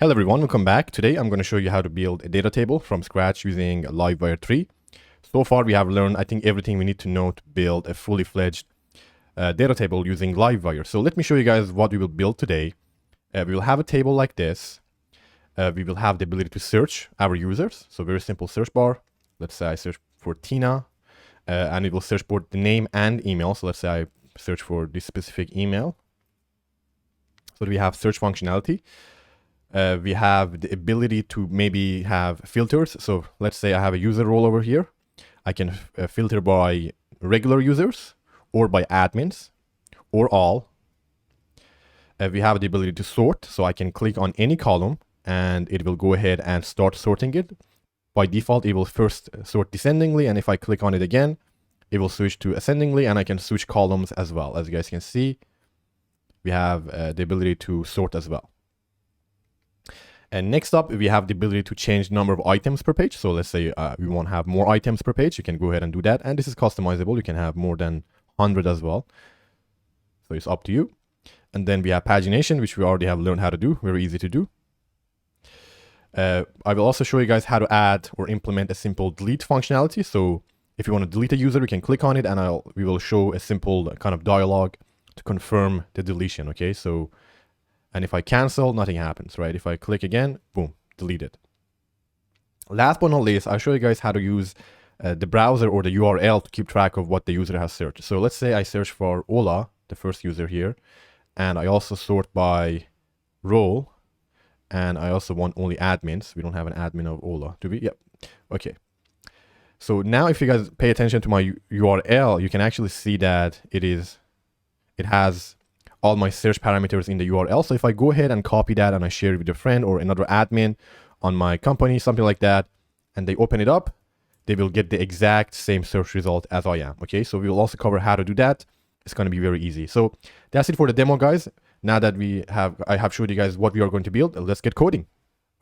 Hello everyone, welcome back. Today I'm going to show you how to build a data table from scratch using Livewire 3. So far we have learned, I think, everything we need to know to build a fully fledged data table using Livewire. So let me show you guys what we will build today. We will have a table like this. We will have the ability to search our users. So very simple search bar. Let's say I search for Tina and it will search for the name and email. So let's say I search for this specific email. So we have search functionality. We have the ability to maybe have filters. So let's say I have a user role over here. I can filter by regular users or by admins or all. We have the ability to sort. So I can click on any column and it will go ahead and start sorting it. By default, it will first sort descendingly. And if I click on it again, it will switch to ascendingly, and I can switch columns as well. As you guys can see, we have the ability to sort as well. And next up, we have the ability to change the number of items per page. So let's say we want to have more items per page. You can go ahead and do that. And this is customizable. You can have more than 100 as well. So it's up to you. And then we have pagination, which we already have learned how to do. Very easy to do. I will also show you guys how to add or implement a simple delete functionality. So if you want to delete a user, you can click on it and we will show a simple kind of dialog to confirm the deletion. Okay, so and if I cancel, nothing happens, right? If I click again, boom, delete it. Last but not least, I'll show you guys how to use the browser or the URL to keep track of what the user has searched. So let's say I search for Ola, the first user here, and I also sort by role, and I also want only admins. We don't have an admin of Ola, do we? Yep. Okay. So now if you guys pay attention to my URL, you can actually see that it has all my search parameters in the URL. So if I go ahead and copy that and I share it with a friend or another admin on my company, something like that, and they open it up, they will get the exact same search result as I am. Okay, so we will also cover how to do that. It's going to be very easy. So that's it for the demo, guys. Now that I have showed you guys what we are going to build, let's get coding.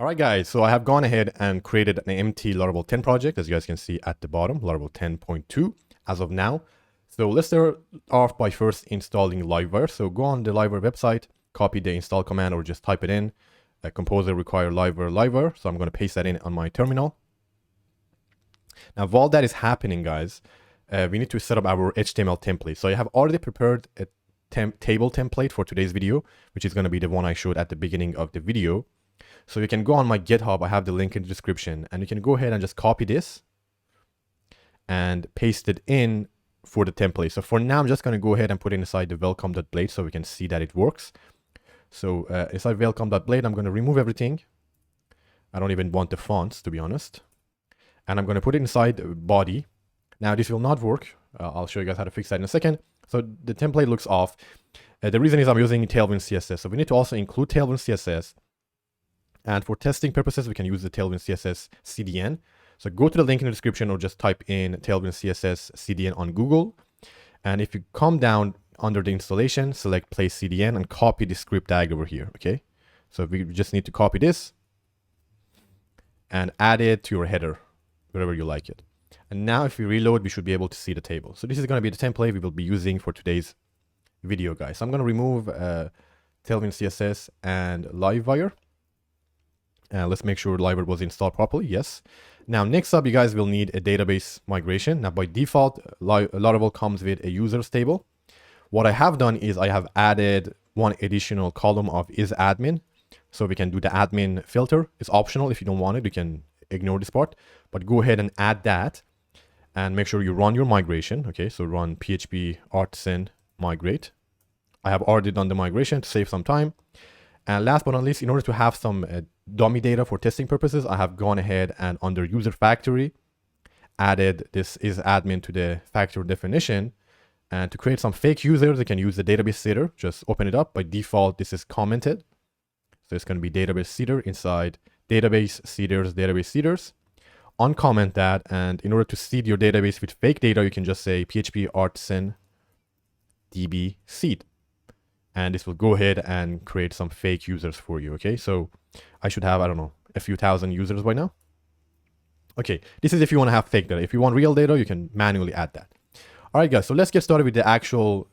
All right, guys, so I have gone ahead and created an empty Laravel 10 project, as you guys can see at the bottom, Laravel 10.2 as of now. So let's start off by first installing Livewire. So go on the Livewire website, copy the install command or just type it in. Composer require Livewire. So I'm going to paste that in on my terminal. Now, while that is happening, guys, we need to set up our HTML template. So I have already prepared a table template for today's video, which is going to be the one I showed at the beginning of the video. So you can go on my GitHub. I have the link in the description, and you can go ahead and just copy this and paste it in for the template. So for now, I'm just going to go ahead and put it inside the welcome.blade so we can see that it works. So inside welcome.blade, I'm going to remove everything. I don't even want the fonts, to be honest. And I'm going to put it inside body. Now, this will not work. I'll show you guys how to fix that in a second. So the template looks off. The reason is I'm using Tailwind CSS. So we need to also include Tailwind CSS. And for testing purposes, we can use the Tailwind CSS CDN. So go to the link in the description or just type in Tailwind CSS CDN on Google. And if you come down under the installation, select place CDN and copy the script tag over here, okay? So we just need to copy this and add it to your header, wherever you like it. And now if we reload, we should be able to see the table. So this is going to be the template we will be using for today's video, guys. So I'm going to remove Tailwind CSS and Livewire. Let's make sure Livewire was installed properly. Yes. Now, next up, you guys will need a database migration. Now, by default, Laravel comes with a users table. What I have done is I have added one additional column of is admin. So we can do the admin filter. It's optional. If you don't want it, you can ignore this part. But go ahead and add that and make sure you run your migration. Okay, so run PHP artisan migrate. I have already done the migration to save some time. And last but not least, in order to have some dummy data for testing purposes, I have gone ahead and under user factory, added this is admin to the factory definition. And to create some fake users, you can use the database seeder. Just open it up. By default, this is commented. So it's going to be database seeder inside database seeders. Uncomment that. And in order to seed your database with fake data, you can just say PHP artisan db seed. And this will go ahead and create some fake users for you, okay? So I should have, I don't know, a few thousand users by now. Okay, this is if you want to have fake data. If you want real data, you can manually add that. All right, guys, so let's get started with the actual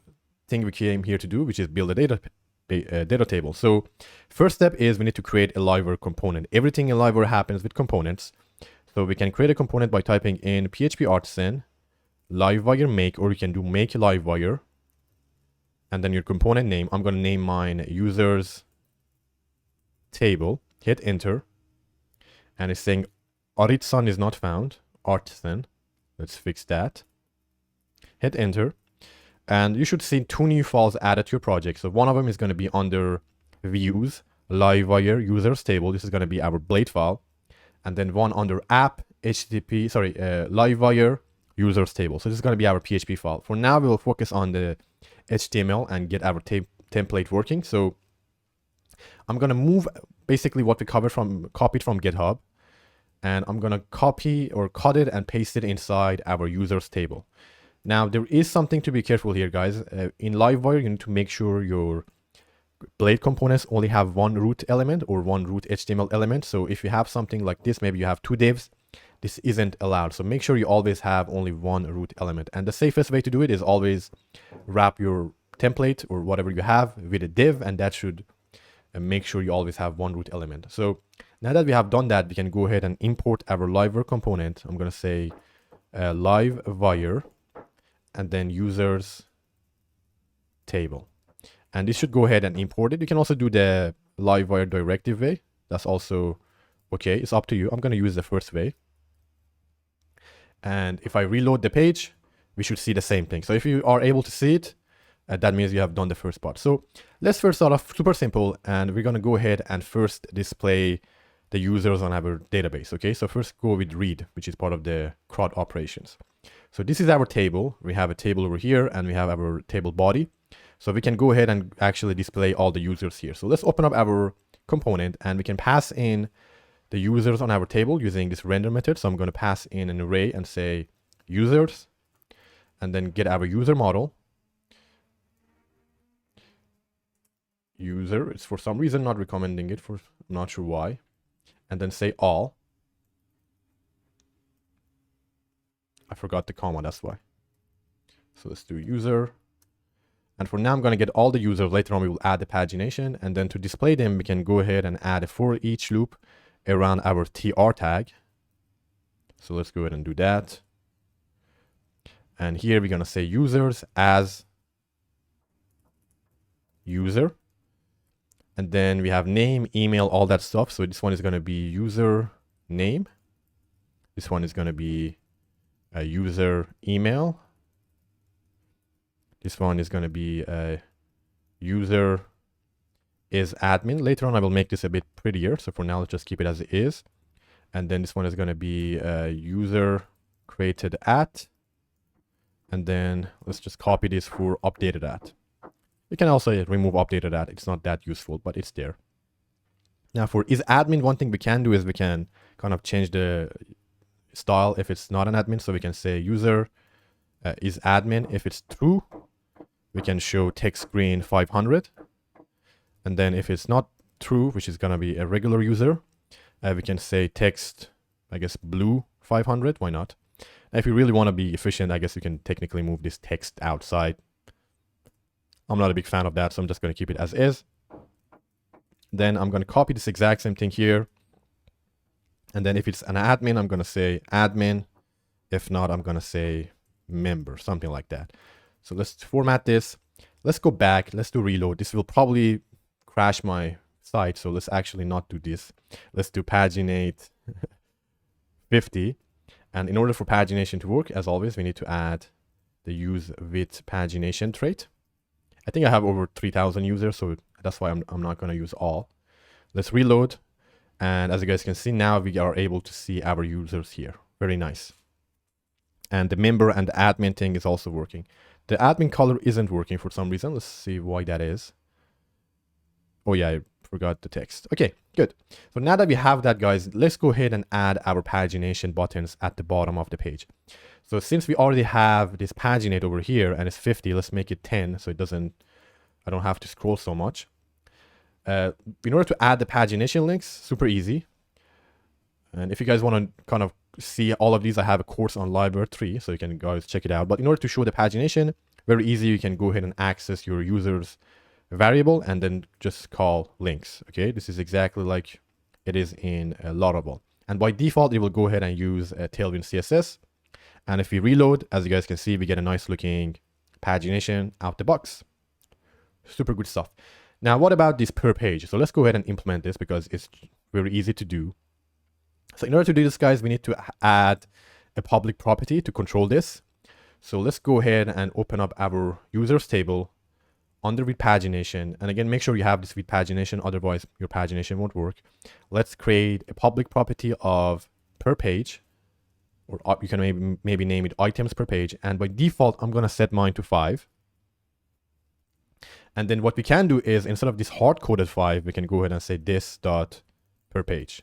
thing we came here to do, which is build a data data table. So first step is we need to create a Livewire component. Everything in Livewire happens with components. So we can create a component by typing in PHP artisan Livewire make, or you can do make Livewire, and then your component name. I'm going to name mine users table. Hit enter, and it's saying Artisan is not found. Artisan. Let's fix that. Hit enter, and you should see 2 new files added to your project. So one of them is going to be under views Livewire users table. This is going to be our blade file, and then one under app Livewire users table. So this is going to be our PHP file. For now, we'll focus on the HTML and get our template working. So I'm going to move basically what we copied from GitHub, and I'm going to copy or cut it and paste it inside our users table. Now, there is something to be careful here, guys. In Livewire, you need to make sure your blade components only have one root element or one root HTML element. So if you have something like this, maybe you have 2 divs, this isn't allowed. So make sure you always have only one root element. And the safest way to do it is always wrap your template or whatever you have with a div, and that should make sure you always have one root element. So now that we have done that, we can go ahead and import our Livewire component. I'm going to say Livewire and then users table. And this should go ahead and import it. You can also do the Livewire directive way. That's also okay. It's up to you. I'm going to use the first way. And if I reload the page, we should see the same thing. So if you are able to see it, that means you have done the first part. So let's first start off super simple, and we're going to go ahead and first display the users on our database. Okay, so first go with read, which is part of the CRUD operations. So this is our table. We have a table over here, and we have our table body. So we can go ahead and actually display all the users here. So let's open up our component, and we can pass in the users on our table using this render method. So I'm going to pass in an array and say users, and then get our user model. User, it's for some reason not recommending it, I'm not sure why. And then say all. I forgot the comma, that's why. So let's do user. And for now, I'm going to get all the users. Later on, we will add the pagination. And then to display them, we can go ahead and add a for each loop around our tr tag. So let's go ahead and do that. And here we're going to say users as user. And then we have name, email, all that stuff. So this one is going to be user name. This one is going to be a user email. This one is going to be a user is admin. Later on, I will make this a bit prettier. So for now, let's just keep it as it is. And then this one is going to be a user created at. And then let's just copy this for updated at. You can also remove updated at. It's not that useful, but it's there. Now for is admin, one thing we can do is we can kind of change the style if it's not an admin. So we can say user is admin. If it's true, we can show text green 500. And then if it's not true, which is going to be a regular user, we can say text, I guess, blue 500. Why not? If you really want to be efficient, I guess you can technically move this text outside. I'm not a big fan of that, so I'm just going to keep it as is. Then I'm going to copy this exact same thing here. And then if it's an admin, I'm going to say admin. If not, I'm going to say member, something like that. So let's format this. Let's go back. Let's do reload. This will probably crash my site, so let's actually not do this. Let's do paginate 50. And in order for pagination to work, as always, we need to add the use with pagination trait. I think I have over 3,000 users, so that's why I'm not going to use all. Let's reload. And as you guys can see, now we are able to see our users here. Very nice. And the member and the admin thing is also working. The admin color isn't working for some reason. Let's see why that is. Oh yeah, I forgot the text. Okay, good. So now that we have that, guys, let's go ahead and add our pagination buttons at the bottom of the page. So since we already have this paginate over here and it's 50, let's make it 10 so I don't have to scroll so much. In order to add the pagination links, super easy. And if you guys want to kind of see all of these, I have a course on Livewire 3, so you can guys check it out. But in order to show the pagination, very easy, you can go ahead and access your users variable and then just call links. Okay, this is exactly like it is in Laravel. And by default, it will go ahead and use Tailwind CSS. And if we reload, as you guys can see, we get a nice looking pagination out the box. Super good stuff. Now, what about this per page? So let's go ahead and implement this because it's very easy to do. So in order to do this, guys, we need to add a public property to control this. So let's go ahead and open up our users table under with pagination. And again, make sure you have this with pagination, otherwise your pagination won't work. Let's create a public property of per page, or you can maybe name it items per page. And by default, I'm going to set mine to 5. And then what we can do is, instead of this hard-coded 5, we can go ahead and say this dot per page.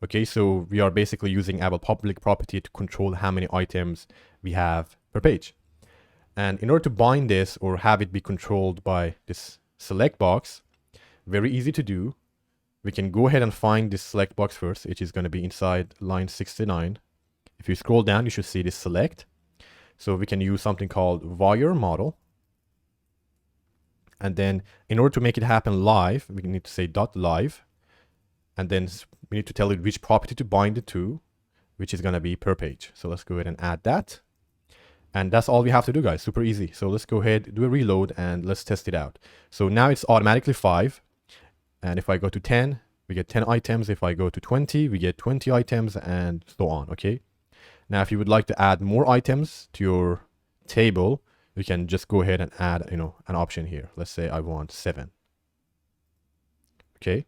Okay, so we are basically using our public property to control how many items we have per page. And in order to bind this or have it be controlled by this select box, very easy to do. We can go ahead and find this select box first, which is going to be inside line 69. If you scroll down, you should see this select. So we can use something called wire model. And then in order to make it happen live, we need to say dot live. And then we need to tell it which property to bind it to, which is going to be per page. So let's go ahead and add that. And that's all we have to do, guys. Super easy. So let's go ahead, do a reload, and let's test it out. So now it's automatically 5. And if I go to 10, we get 10 items. If I go to 20, we get 20 items, and so on. Okay. Now, if you would like to add more items to your table, you can just go ahead and add, an option here. Let's say I want 7. Okay.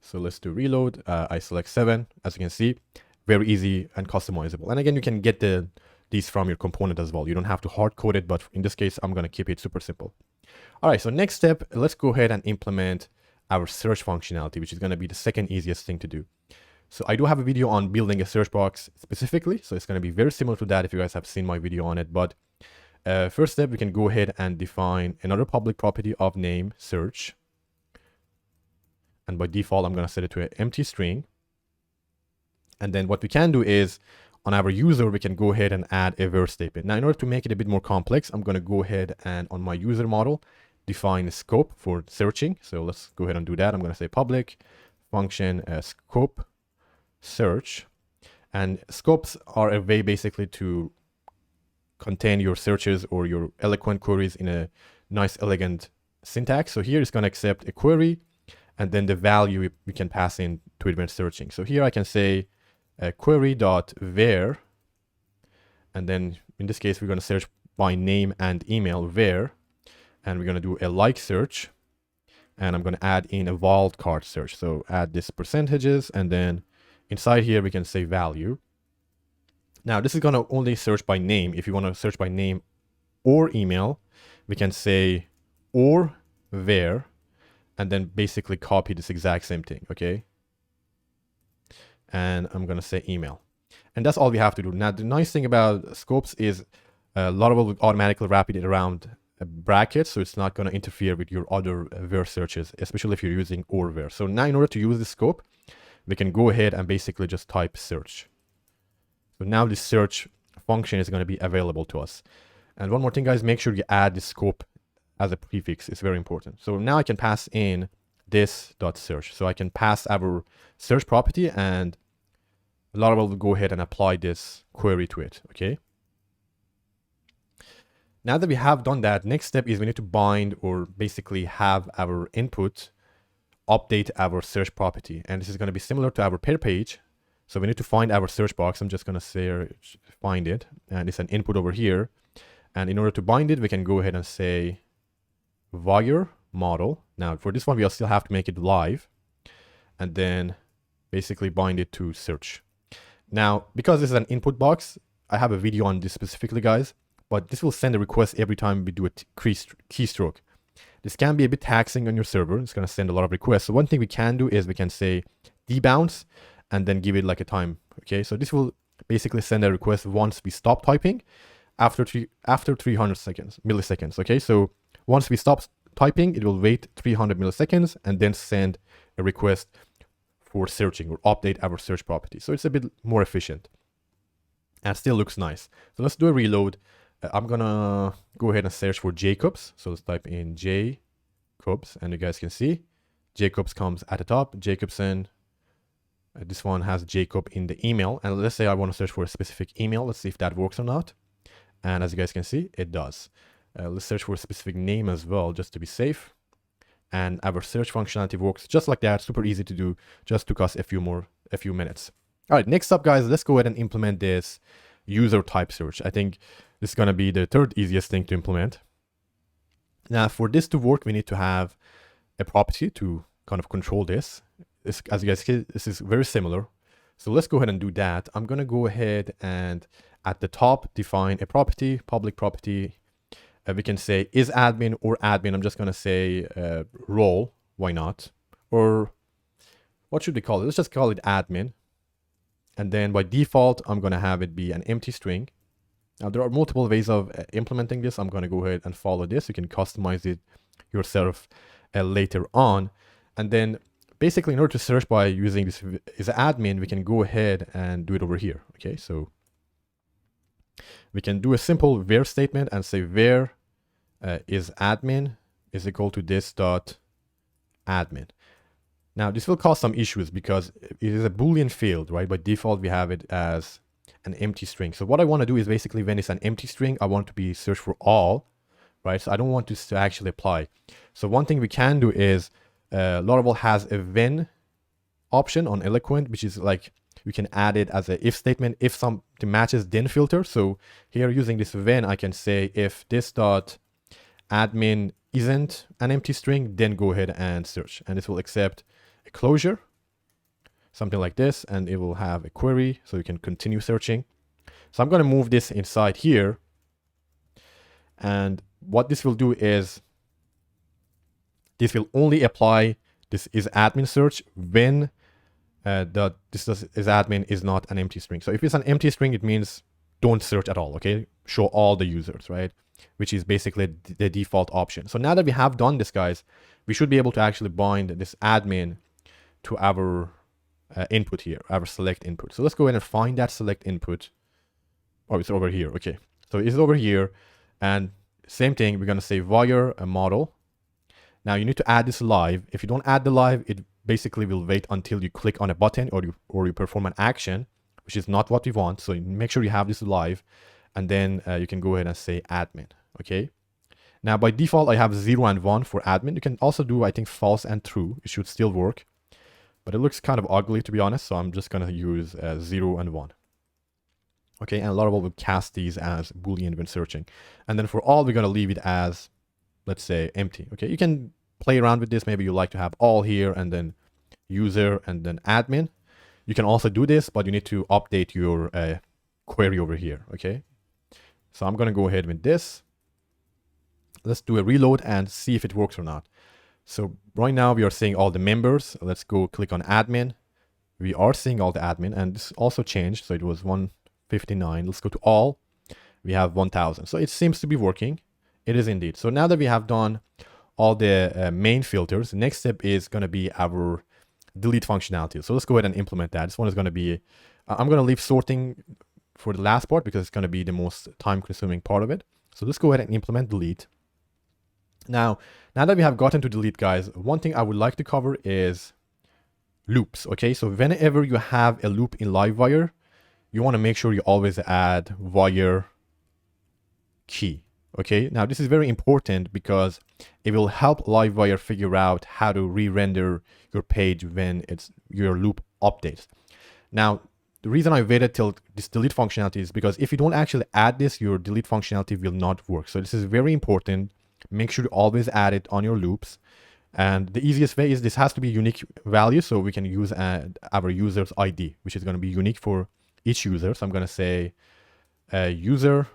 So let's do reload. I select 7, as you can see. Very easy and customizable. And again, you can get these from your component as well. You don't have to hard code it, but in this case, I'm going to keep it super simple. All right, so next step, let's go ahead and implement our search functionality, which is going to be the second easiest thing to do. So I do have a video on building a search box specifically. So it's going to be very similar to that if you guys have seen my video on it. But first step, we can go ahead and define another public property of name search. And by default, I'm going to set it to an empty string. And then what we can do is, on our user, we can go ahead and add a where statement. Now, in order to make it a bit more complex, I'm going to go ahead and on my user model, define a scope for searching. So let's go ahead and do that. I'm going to say public function scope search. And scopes are a way basically to contain your searches or your eloquent queries in a nice, elegant syntax. So here it's going to accept a query, and then the value we can pass in to it when searching. So here I can say query.where, and then in this case, we're going to search by name and email where, and we're going to do a like search, and I'm going to add in a wildcard search. So add this percentages, and then inside here, we can say value. Now, this is going to only search by name. If you want to search by name or email, we can say or where, and then basically copy this exact same thing, okay? And I'm going to say email. And that's all we have to do. Now, the nice thing about scopes is Laravel will automatically wrap it around a bracket, so it's not going to interfere with your other where searches, especially if you're using or where. So now in order to use the scope, we can go ahead and basically just type search. So now this search function is going to be available to us. And one more thing, guys, make sure you add the scope as a prefix. It's very important. So now I can pass in this.search. So I can pass our search property, and Laravel will go ahead and apply this query to it. Okay. Now that we have done that, next step is we need to bind, or basically have our input update our search property. And this is going to be similar to our per page. So we need to find our search box. I'm just going to say find it, and it's an input over here. And in order to bind it, we can go ahead and say wire model. Now for this one, we'll still have to make it live, and then basically bind it to search. Now, because this is an input box, I have a video on this specifically, guys, but this will send a request every time we do a keystroke. This can be a bit taxing on your server. It's going to send a lot of requests. So one thing we can do is we can say debounce and then give it like a time. Okay, so this will basically send a request once we stop typing after 300 milliseconds. Okay, so once we stop typing, it will wait 300 milliseconds and then send a request for searching or update our search property. So it's a bit more efficient and still looks nice. So let's do a reload. I'm gonna go ahead and search for Jacobs. So let's type in Jacobs, and you guys can see Jacobs comes at the top. Jacobson. This one has Jacob in the email, and let's say I want to search for a specific email. Let's see if that works or not. And as you guys can see, it does. Let's search for a specific name as well, just to be safe. And our search functionality works just like that. Super easy to do. Just took us a few minutes. All right, next up, guys, let's go ahead and implement this user type search. I think this is going to be the third easiest thing to implement. Now, for this to work, we need to have a property to kind of control this. As you guys see, this is very similar. So let's go ahead and do that. I'm going to go ahead and at the top define a property, public property. We can say is admin or admin. I'm just going to say role. Why not? Or what should we call it? Let's just call it admin. And then by default, I'm going to have it be an empty string. Now, there are multiple ways of implementing this. I'm going to go ahead and follow this. You can customize it yourself later on. And then basically, in order to search by using this is admin, we can go ahead and do it over here. Okay, so we can do a simple where statement and say where is admin is equal to this dot admin. Now, this will cause some issues because it is a Boolean field, right? By default, we have it as an empty string. So what I want to do is basically when it's an empty string, I want it to be searched for all, right? So I don't want this to actually apply. So one thing we can do is Laravel has a when option on Eloquent, which is like we can add it as a if statement if something matches then filter. So here using this when, I can say if this dot admin isn't an empty string, then go ahead and search, and this will accept a closure, something like this, and it will have a query so you can continue searching. So I'm going to move this inside here, and what this will do is this will only apply this is admin search when this is admin is not an empty string. So if it's an empty string, it means don't search at all, okay? Show all the users, right? Which is basically the default option. So now that we have done this, guys, we should be able to actually bind this admin to our input here, our select input. So let's go ahead and find that select input. Oh, it's over here. Okay, so it's over here, and same thing. We're gonna say wire a model. Now you need to add this live. If you don't add the live, it basically will wait until you click on a button or you perform an action, which is not what we want. So make sure you have this live, and then you can go ahead and say admin. Okay. Now by default, I have 0 and 1 for admin. You can also do, I think, false and true. It should still work, but it looks kind of ugly, to be honest. So I'm just gonna use 0 and 1. Okay, and Laravel will cast these as Boolean when searching. And then for all, we're gonna leave it as, let's say, empty. Okay, you can play around with this. Maybe you like to have all here and then user and then admin. You can also do this, but you need to update your query over here. Okay, so I'm gonna go ahead with this. Let's do a reload and see if it works or not. So right now we are seeing all the members. Let's go click on admin. We are seeing all the admin, and this also changed. So it was 159. Let's go to all. We have 1000. So it seems to be working. It is indeed. So now that we have done all the main filters, the next step is going to be our delete functionality. So let's go ahead and implement that. This one is going to be, I'm going to leave sorting for the last part because it's going to be the most time consuming part of it. So let's go ahead and implement delete. Now that we have gotten to delete, guys, one thing I would like to cover is loops. Okay, so whenever you have a loop in Livewire, you want to make sure you always add wire key. Okay, now this is very important because it will help Livewire figure out how to re-render your page when your loop updates. Now, the reason I waited till this delete functionality is because if you don't actually add this, your delete functionality will not work. So this is very important. Make sure to always add it on your loops. And the easiest way is this has to be unique value, so we can use our user's ID, which is going to be unique for each user. So I'm going to say user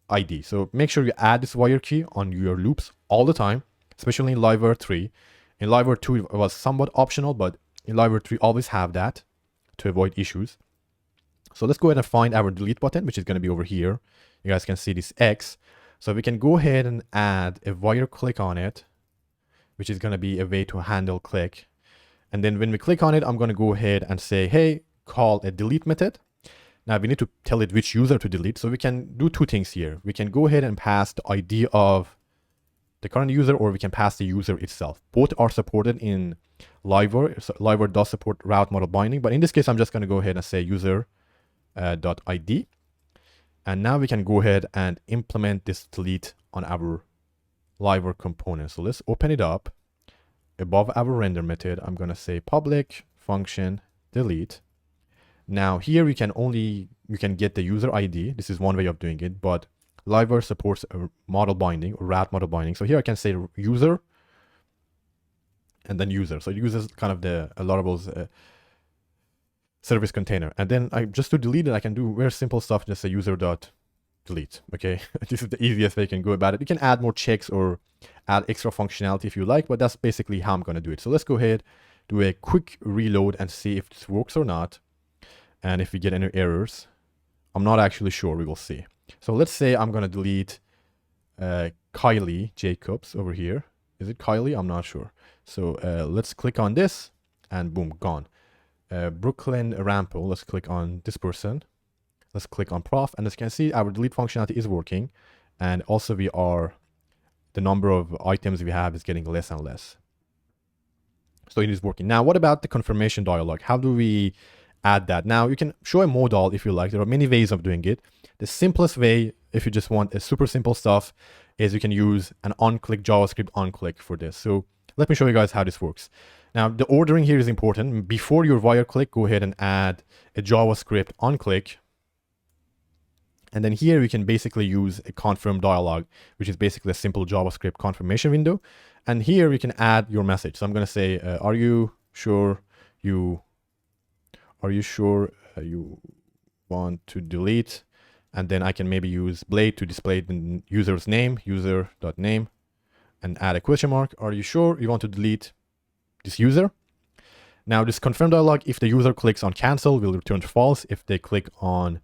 ID. So make sure you add this wire key on your loops all the time, especially in Livewire 3. In Livewire 2, it was somewhat optional, but in Livewire 3, always have that to avoid issues. So let's go ahead and find our delete button, which is going to be over here. You guys can see this X. So we can go ahead and add a wire click on it, which is going to be a way to handle click. And then when we click on it, I'm going to go ahead and say, hey, call a delete method. Now we need to tell it which user to delete. So we can do two things here. We can go ahead and pass the ID of the current user, or we can pass the user itself. Both are supported in Livewire. So Livewire does support route model binding, but in this case, I'm just going to go ahead and say user dot ID. And now we can go ahead and implement this delete on our Livewire component. So let's open it up. Above our render method, I'm going to say public function delete. Now here you can get the user ID. This is one way of doing it, but Livewire supports a model binding or route model binding. So here I can say user and then user. So it uses kind of the Laravel's service container. And then just to delete it, I can do very simple stuff. Just say user dot delete. Okay, this is the easiest way you can go about it. You can add more checks or add extra functionality if you like, but that's basically how I'm going to do it. So let's go ahead, do a quick reload and see if this works or not. And if we get any errors, I'm not actually sure. We will see. So let's say I'm going to delete Kylie Jacobs over here. Is it Kylie? I'm not sure. So let's click on this and boom, gone. Brooklyn Rampo, let's click on this person. Let's click on prof, and as you can see, our delete functionality is working. And also the number of items we have is getting less and less. So it is working. Now, what about the confirmation dialog? How do we add that? Now, you can show a modal if you like. There are many ways of doing it. The simplest way, if you just want a super simple stuff, is you can use an on-click JavaScript on-click for this. So let me show you guys how this works. Now, the ordering here is important. Before your wire click, go ahead and add a JavaScript on-click. And then here we can basically use a confirm dialog, which is basically a simple JavaScript confirmation window. And here we can add your message. So I'm going to say, are you sure you want to delete? And then I can maybe use Blade to display the user's name, user.name, and add a question mark. Are you sure you want to delete this user? Now this confirm dialog, if the user clicks on cancel, will return false. If they click on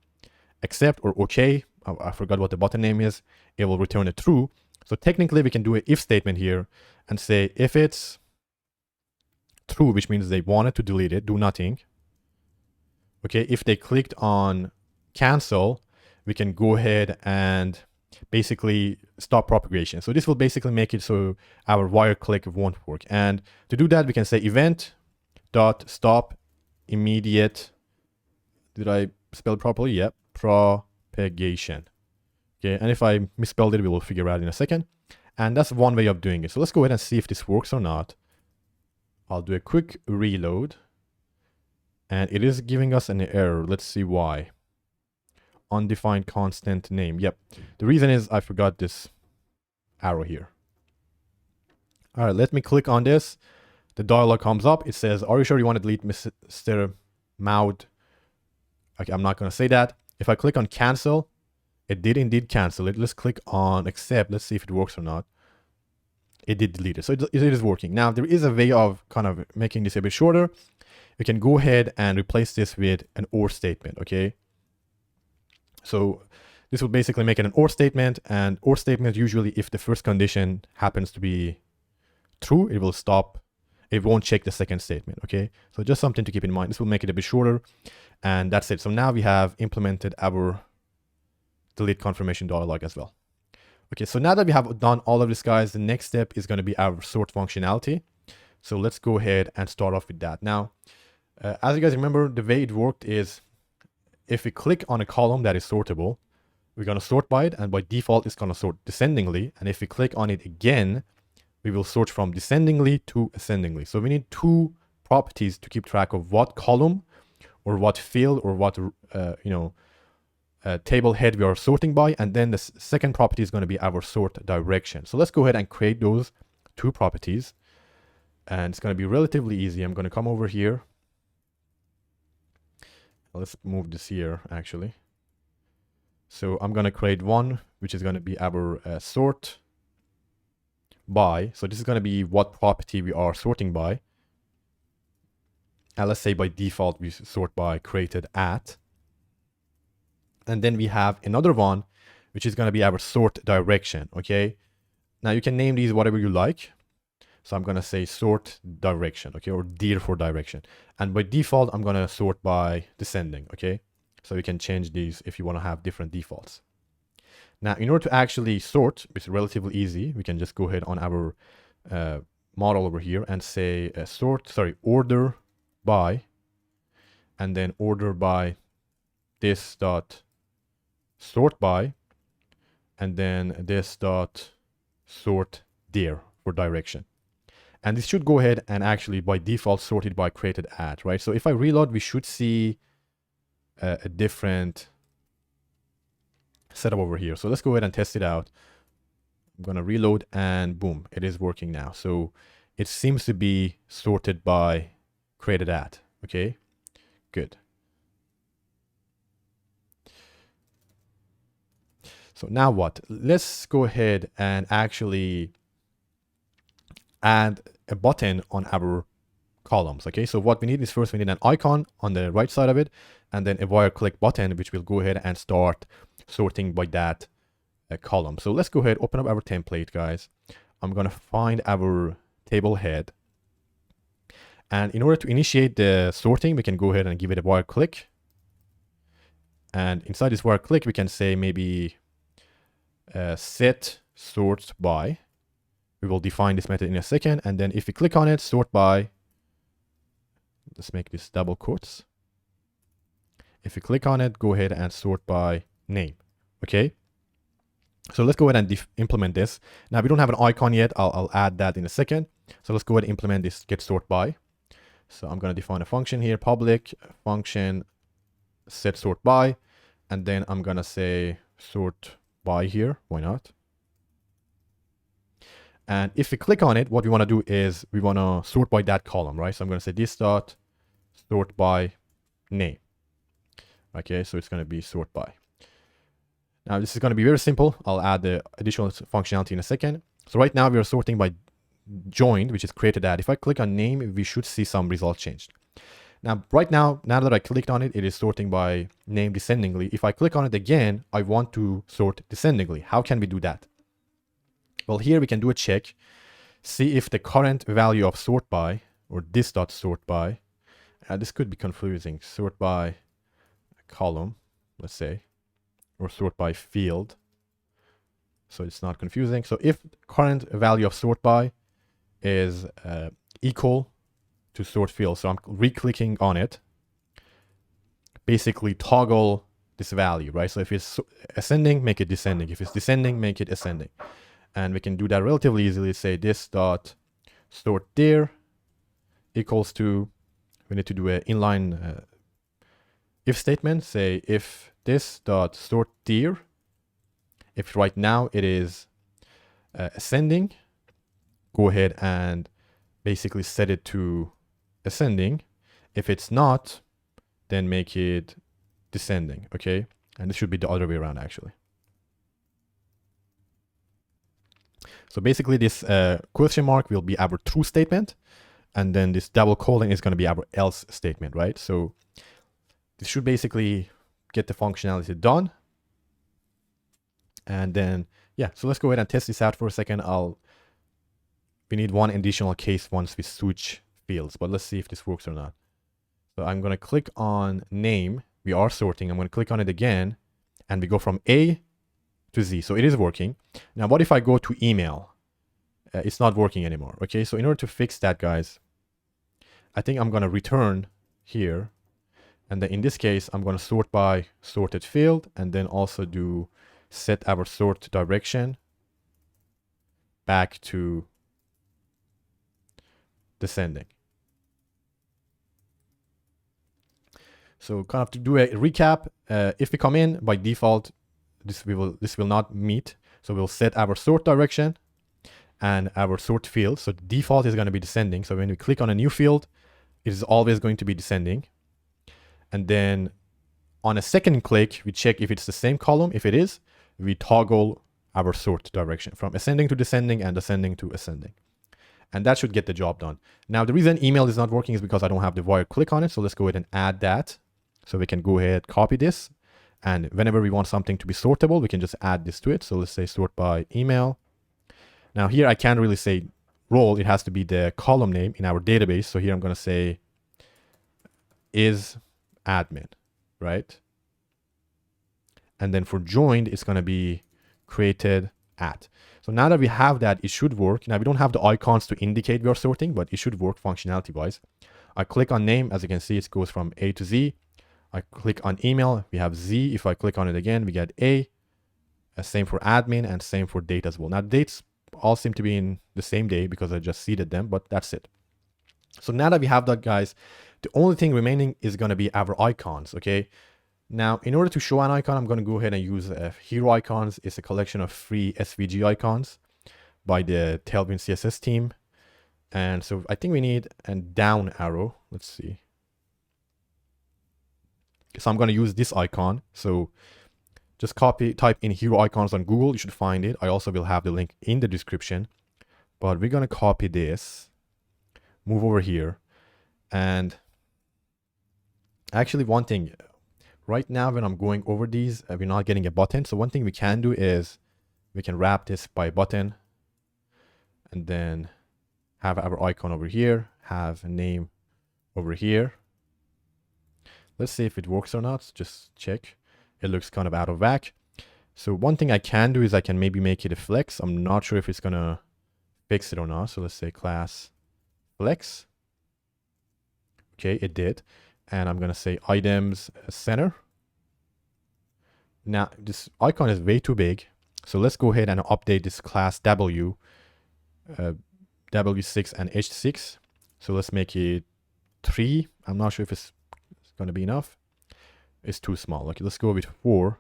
accept or okay, I forgot what the button name is, it will return a true. So technically we can do an if statement here and say if it's true, which means they wanted to delete it, do nothing. Okay, if they clicked on cancel, we can go ahead and basically stop propagation. So this will basically make it so our wire click won't work. And to do that, we can say event dot stop immediate. Did I spell it properly? Yep. Propagation. Okay, and if I misspelled it, we will figure out in a second. And that's one way of doing it. So let's go ahead and see if this works or not. I'll do a quick reload. And it is giving us an error. Let's see why. Undefined constant name. Yep. The reason is I forgot this arrow here. All right, let me click on this. The dialog comes up. It says, are you sure you want to delete Mr. Maud? Okay, I'm not going to say that. If I click on cancel, it did indeed cancel it. Let's click on accept. Let's see if it works or not. It did delete it. So it is working. Now, there is a way of kind of making this a bit shorter. You can go ahead and replace this with an or statement, okay? So this will basically make it an or statement, and or statement usually if the first condition happens to be true, it will stop. It won't check the second statement, okay? So just something to keep in mind. This will make it a bit shorter, and that's it. So now we have implemented our delete confirmation dialog as well. Okay, so now that we have done all of this, guys, the next step is going to be our sort functionality. So let's go ahead and start off with that. Now, as you guys remember, the way it worked is if we click on a column that is sortable, we're going to sort by it, and by default, it's going to sort descendingly. And if we click on it again, we will sort from descendingly to ascendingly. So we need two properties to keep track of what column or what field or what table head we are sorting by. And then the second property is going to be our sort direction. So let's go ahead and create those two properties. And it's going to be relatively easy. I'm going to come over here. Let's move this here, actually. So I'm going to create one, which is going to be our sort by. So this is going to be what property we are sorting by. And let's say by default, we sort by created at. And then we have another one, which is going to be our sort direction, okay? Now you can name these whatever you like. So I'm going to say sort direction, okay? Or dir for direction. And by default, I'm going to sort by descending, okay? So you can change these if you want to have different defaults. Now, in order to actually sort, which is relatively easy, we can just go ahead on our model over here and say order by, and then order by this dot sort by, and then this dot sort dir for direction. And this should go ahead and actually by default sorted by created at, right? So if I reload, we should see a different setup over here. So let's go ahead and test it out. I'm gonna reload and boom, it is working now. So it seems to be sorted by created at. Okay, good. So now what? Let's go ahead and actually add a button on our columns. Okay, so what we need is first we need an icon on the right side of it, and then a wire click button, which will go ahead and start sorting by that column. So let's go ahead, open up our template, guys. I'm gonna find our table head, and in order to initiate the sorting, we can go ahead and give it a wire click. And inside this wire click, we can say maybe set sort by. We will define this method in a second, and then if we click on it, sort by, let's make this double quotes. If you click on it, go ahead and sort by name. Okay, so let's go ahead and implement this. Now we don't have an icon yet. I'll add that in a second. So let's go ahead and implement this get sort by. So I'm going to define a function here, public function set sort by, and then I'm going to say sort by here. Why not? And if we click on it, what we want to do is we want to sort by that column, right? So I'm going to say this dot sort by name. Okay, so it's going to be sort by. Now this is going to be very simple. I'll add the additional functionality in a second. So right now we are sorting by joined, which is created at. If I click on name, we should see some results changed. Now, right now that I clicked on it, it is sorting by name descendingly. If I click on it again, I want to sort descendingly. How can we do that? Well, here we can do a check, see if the current value of sort by, or this dot sort by, this could be confusing, sort by column, let's say, or sort by field, so it's not confusing. So if current value of sort by is equal to sort field, so I'm re-clicking on it, basically toggle this value, right? So if it's ascending, make it descending. If it's descending, make it ascending. And we can do that relatively easily. Say this dot sort dir equals to, we need to do an inline if statement. Say if this dot sort dir, if right now it is ascending, go ahead and basically set it to ascending. If it's not, then make it descending. Okay, and this should be the other way around actually. So basically this question mark will be our true statement, and then this double colon is going to be our else statement, right? So this should basically get the functionality done. And then, yeah, so let's go ahead and test this out for a second. We need one additional case once we switch fields, but let's see if this works or not. So I'm going to click on name. We are sorting. I'm going to click on it again, and we go from A to Z. So it is working. Now, what if I go to email? It's not working anymore. Okay, so in order to fix that, guys, I think I'm going to return here. And then in this case, I'm going to sort by sorted field, and then also do set our sort direction back to descending. So kind of to do a recap, if we come in by default, this will not meet. So we'll set our sort direction and our sort field. So the default is going to be descending. So when we click on a new field, it is always going to be descending. And then on a second click, we check if it's the same column. If it is, we toggle our sort direction from ascending to descending and descending to ascending. And that should get the job done. Now, the reason email is not working is because I don't have the wire click on it. So let's go ahead and add that. So we can go ahead, copy this. And whenever we want something to be sortable, we can just add this to it. So let's say sort by email. Now here, I can't really say role. It has to be the column name in our database. So here I'm going to say is admin, right? And then for joined, it's going to be created at. So now that we have that, it should work. Now we don't have the icons to indicate we are sorting, but it should work functionality wise. I click on name. As you can see, it goes from A to Z. I click on email. We have Z. If I click on it again, we get A. Same for admin and same for date as well. Now dates all seem to be in the same day because I just seeded them, but that's it. So now that we have that, guys, the only thing remaining is going to be our icons. Okay. Now, in order to show an icon, I'm going to go ahead and use hero icons. It's a collection of free SVG icons by the Tailwind CSS team. And so I think we need a down arrow. Let's see. So I'm going to use this icon. So just type in hero icons on Google. You should find it. I also will have the link in the description. But we're going to copy this, move over here. And actually one thing, right now when I'm going over these, we're not getting a button. So one thing we can do is we can wrap this by button and then have our icon over here, have a name over here. Let's see if it works or not. Just check. It looks kind of out of whack. So one thing I can do is I can maybe make it a flex. I'm not sure if it's going to fix it or not. So let's say class flex. Okay, it did. And I'm going to say items center. Now this icon is way too big. So let's go ahead and update this class W, W6 and H6. So let's make it 3. I'm not sure if it's going to be enough. It's too small. Okay, let's go with 4.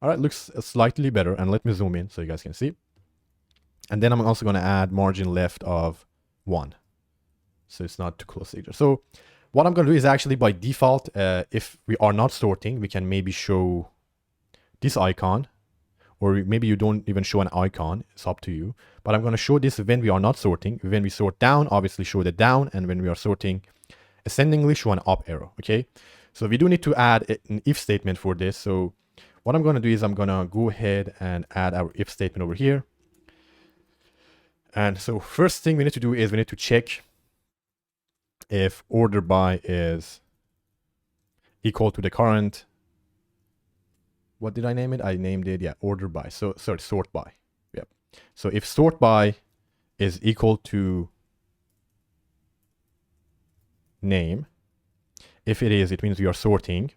All right, looks slightly better. And let me zoom in so you guys can see. And then I'm also going to add margin left of 1. So it's not too close either. So what I'm going to do is actually by default, if we are not sorting, we can maybe show this icon, or maybe you don't even show an icon. It's up to you. But I'm going to show this when we are not sorting. When we sort down, obviously show the down. And when we are sorting ascendingly, show an up arrow. Okay. So we do need to add an if statement for this. So what I'm going to do is I'm going to go ahead and add our if statement over here. And so first thing we need to do is we need to check if order by is equal to the current. What did I name it? I named it, yeah, order by. So sorry, sort by. Yep. So if sort by is equal to name, if it is, it means we are sorting.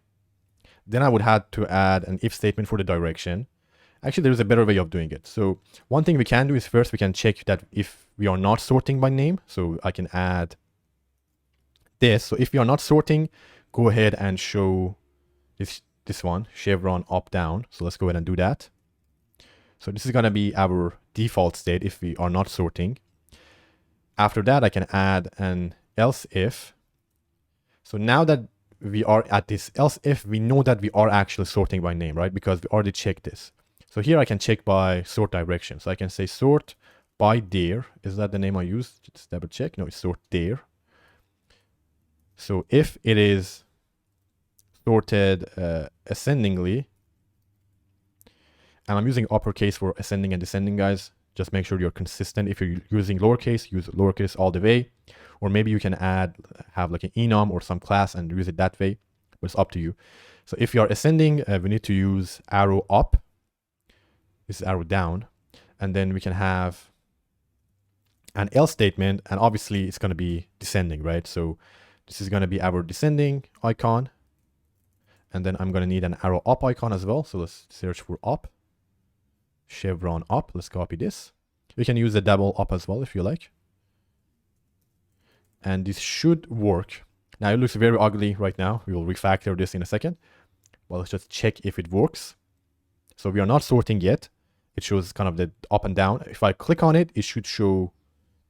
Then I would have to add an if statement for the direction. Actually, there's a better way of doing it. So one thing we can do is first we can check that if we are not sorting by name. So I can add this. So if we are not sorting, go ahead and show this one, chevron up down. So let's go ahead and do that. So this is going to be our default state if we are not sorting. After that, I can add an else if. So now that we are at this else if, we know that we are actually sorting by name, right? Because we already checked this. So here I can check by sort direction. So I can say sort by there. Is that the name I used? Just double check. No, it's sort there. So if it is sorted ascendingly, and I'm using uppercase for ascending and descending, guys, just make sure you're consistent. If you're using lowercase, use lowercase all the way. Or maybe you can have like an enum or some class and use it that way, but it's up to you. So if you're ascending, we need to use arrow up. This is arrow down. And then we can have an else statement, and obviously it's going to be descending, right? So this is going to be our descending icon. And then I'm going to need an arrow up icon as well. So let's search for up. Chevron up. Let's copy this. You can use the double up as well if you like. And this should work. Now it looks very ugly right now. We will refactor this in a second. Well, let's just check if it works. So we are not sorting yet. It shows kind of the up and down. If I click on it, it should show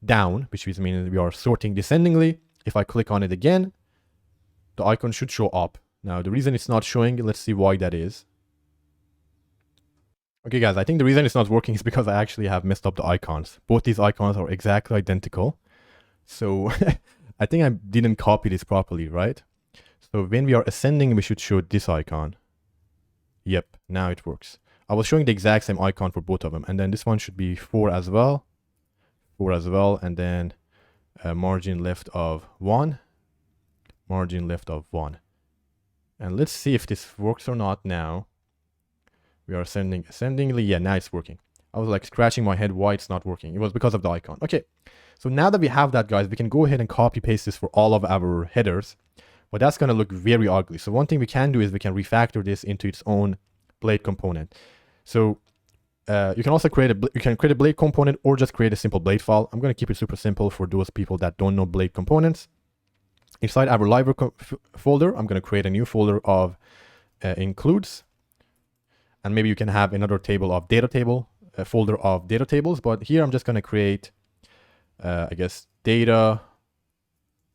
down, which means we are sorting descendingly. If I click on it again, the icon should show up. Now, the reason it's not showing, let's see why that is. Okay, guys, I think the reason it's not working is because I actually have messed up the icons. Both these icons are exactly identical. So I think I didn't copy this properly, right? So when we are ascending, we should show this icon. Yep, now it works. I was showing the exact same icon for both of them. And then this one should be 4 as well. 4 as well. And then margin left of 1. Margin left of 1. And let's see if this works or not now. We are ascendingly. Yeah, now it's working. I was like scratching my head why it's not working. It was because of the icon. Okay, so now that we have that, guys, we can go ahead and copy paste this for all of our headers, but that's going to look very ugly. So one thing we can do is we can refactor this into its own blade component. So you can also create a blade component or just create a simple blade file. I'm going to keep it super simple for those people that don't know blade components. Inside our Livewire folder, I'm going to create a new folder of includes, and maybe you can have another table of data table, a folder of data tables, but here I'm just going to create I guess data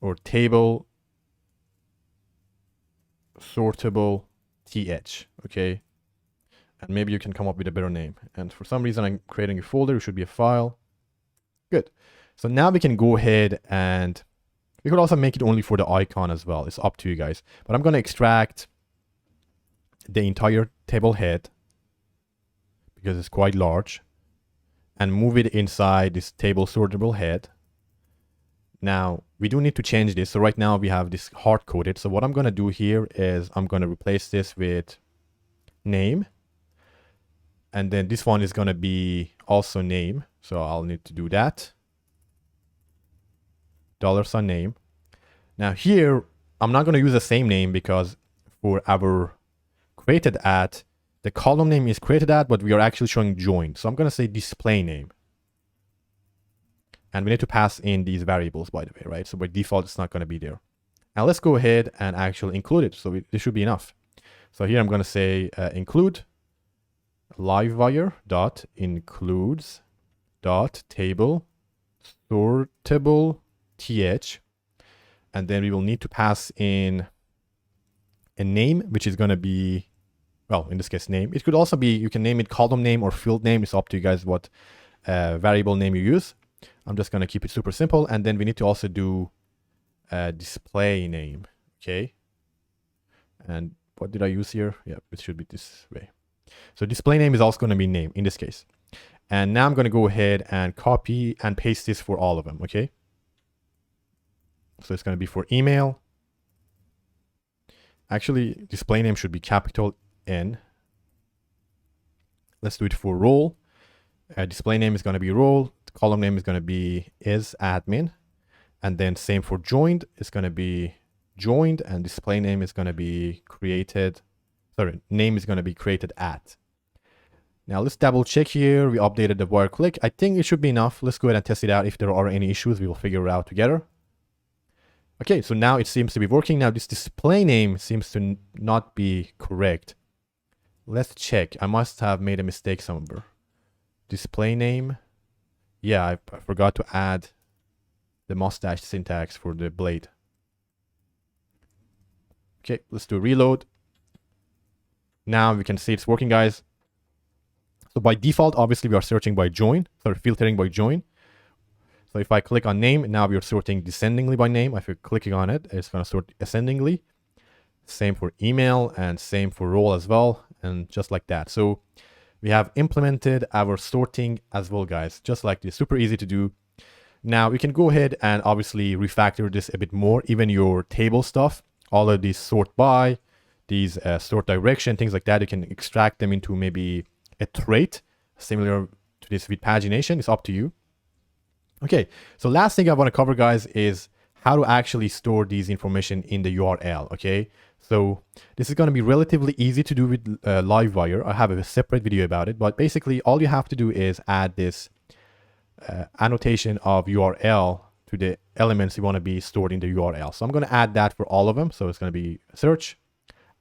or table sortable th. Okay, and maybe you can come up with a better name. And for some reason I'm creating a folder. It should be a file. Good. So now we can go ahead and we could also make it only for the icon as well. It's up to you guys, but I'm going to extract the entire table head because it's quite large and move it inside this table sortable head. Now we do need to change this. So right now we have this hard coded. So what I'm going to do here is I'm going to replace this with name. And then this one is going to be also name. So I'll need to do that. $name. Now here, I'm not going to use the same name because for our created at, the column name is created at, but we are actually showing joined. So I'm going to say display name. And we need to pass in these variables, by the way, right? So by default, it's not going to be there. Now let's go ahead and actually include it. So this should be enough. So here I'm going to say include livewire dot includes dot table sortable th, and then we will need to pass in a name, which is going to be, well, in this case, name. It could also be, you can name it column name or field name. It's up to you guys what variable name you use. I'm just going to keep it super simple. And then we need to also do display name. Okay. And what did I use here? Yeah, it should be this way. So display name is also going to be name in this case. And now I'm going to go ahead and copy and paste this for all of them. Okay. So it's going to be for email. Actually, display name should be capital N. Let's do it for role. Display name is going to be role. Column name is going to be is admin. And then same for joined. It's going to be joined, and display name is going to be created. Sorry, name is going to be created at. Now let's double check here. We updated the wire click. I think it should be enough. Let's go ahead and test it out. If there are any issues, we will figure it out together. Okay, so now it seems to be working. Now this display name seems to not be correct. Let's check. I must have made a mistake somewhere. Display name. Yeah, I forgot to add the mustache syntax for the blade. Okay, let's do reload. Now we can see it's working, guys. So by default, obviously we are searching by join, sorry, filtering by join. So if I click on name, now we are sorting descendingly by name. If you're clicking on it, it's going to sort ascendingly. Same for email and same for role as well. And just like that. So we have implemented our sorting as well, guys, just like this. Super easy to do. Now we can go ahead and obviously refactor this a bit more. Even your table stuff, all of these sort by, these sort direction, things like that, you can extract them into maybe a trait similar to this with pagination. It's up to you. Okay, so last thing I want to cover, guys, is how to actually store these information in the URL. Okay, so this is going to be relatively easy to do with Livewire. I have a separate video about it, but basically all you have to do is add this annotation of URL to the elements you want to be stored in the URL. So I'm going to add that for all of them. So it's going to be search,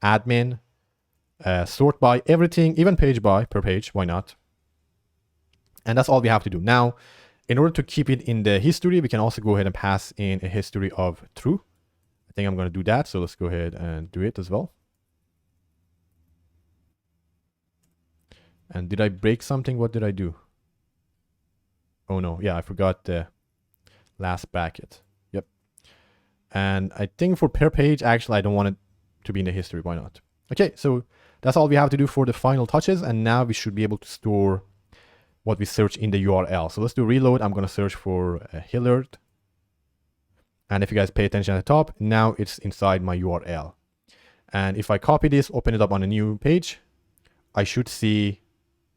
admin, sort by, everything, even page by, per page, why not? And that's all we have to do. Now, in order to keep it in the history, we can also go ahead and pass in a history of true. I think I'm going to do that. So let's go ahead and do it as well. And did I break something? What did I do? Oh no, yeah, I forgot the last bracket. Yep. And I think for per page, actually, I don't want it to be in the history. Why not? Okay, so that's all we have to do for the final touches. And now we should be able to store what we search in the URL. So let's do reload. I'm going to search for Hillard. And if you guys pay attention at the top, now it's inside my URL. And if I copy this, open it up on a new page, I should see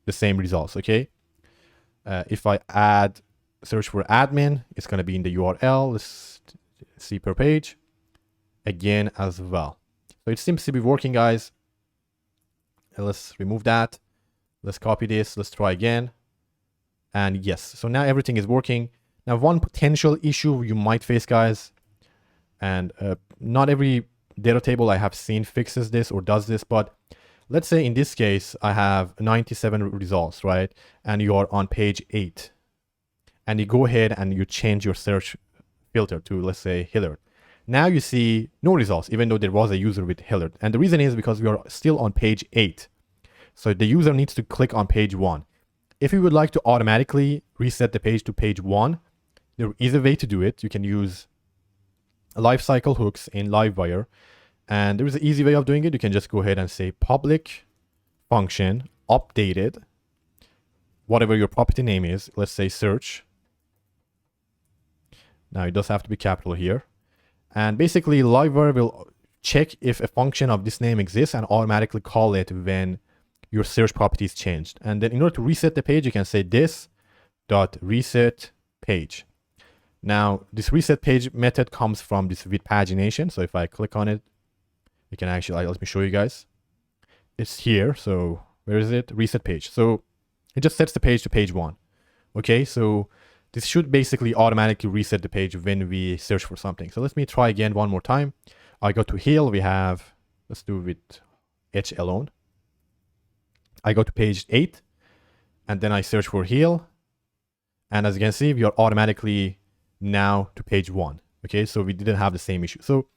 the same results, okay? If I search for admin, it's going to be in the URL. Let's see per page again as well. So it seems to be working, guys. Let's remove that. Let's copy this. Let's try again. And yes, so now everything is working. Now, one potential issue you might face, guys, and not every data table I have seen fixes this or does this, but let's say in this case, I have 97 results, right? And you are on page 8. And you go ahead and you change your search filter to, let's say, Hillard. Now you see no results, even though there was a user with Hillard. And the reason is because we are still on page 8. So the user needs to click on page 1. If you would like to automatically reset the page to page 1, there is a way to do it. You can use lifecycle hooks in Livewire. And there is an easy way of doing it. You can just go ahead and say public function updated, whatever your property name is. Let's say search. Now it does have to be capital here. And basically Livewire will check if a function of this name exists and automatically call it when your search property is changed. And then in order to reset the page, you can say this.reset page. Now this reset page method comes from this with pagination. So if I click on it, you can actually, let me show you guys. It's here. So where is it? Reset page. So it just sets the page to page 1. Okay, so this should basically automatically reset the page when we search for something. So let me try again one more time. I go to Hill. We have, let's do it with H alone. I go to page 8 and then I search for Hill. And as you can see, we are automatically now to page 1. Okay, so we didn't have the same issue. So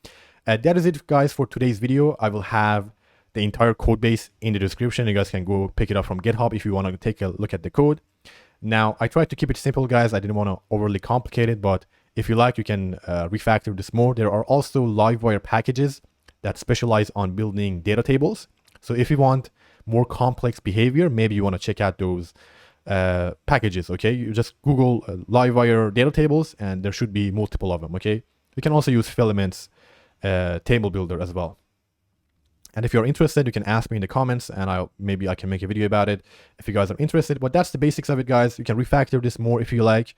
that is it, guys, for today's video. I will have the entire code base in the description. You guys can go pick it up from GitHub if you want to take a look at the code. Now, I tried to keep it simple, guys. I didn't want to overly complicate it, but if you like, you can refactor this more. There are also Livewire packages that specialize on building data tables. So if you want more complex behavior, maybe you want to check out those packages, okay? You just Google Livewire data tables, and there should be multiple of them, okay? You can also use Filaments table builder as well. And if you're interested, you can ask me in the comments, and maybe I can make a video about it if you guys are interested. But that's the basics of it, guys. You can refactor this more if you like.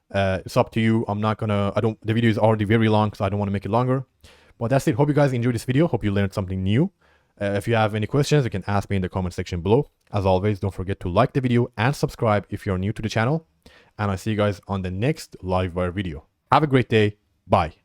It's up to you. The video is already very long, so I don't want to make it longer. But that's it. Hope you guys enjoyed this video. Hope you learned something new. If you have any questions, you can ask me in the comment section below. As always, don't forget to like the video and subscribe if you're new to the channel. And I'll see you guys on the next Livewire video. Have a great day. Bye.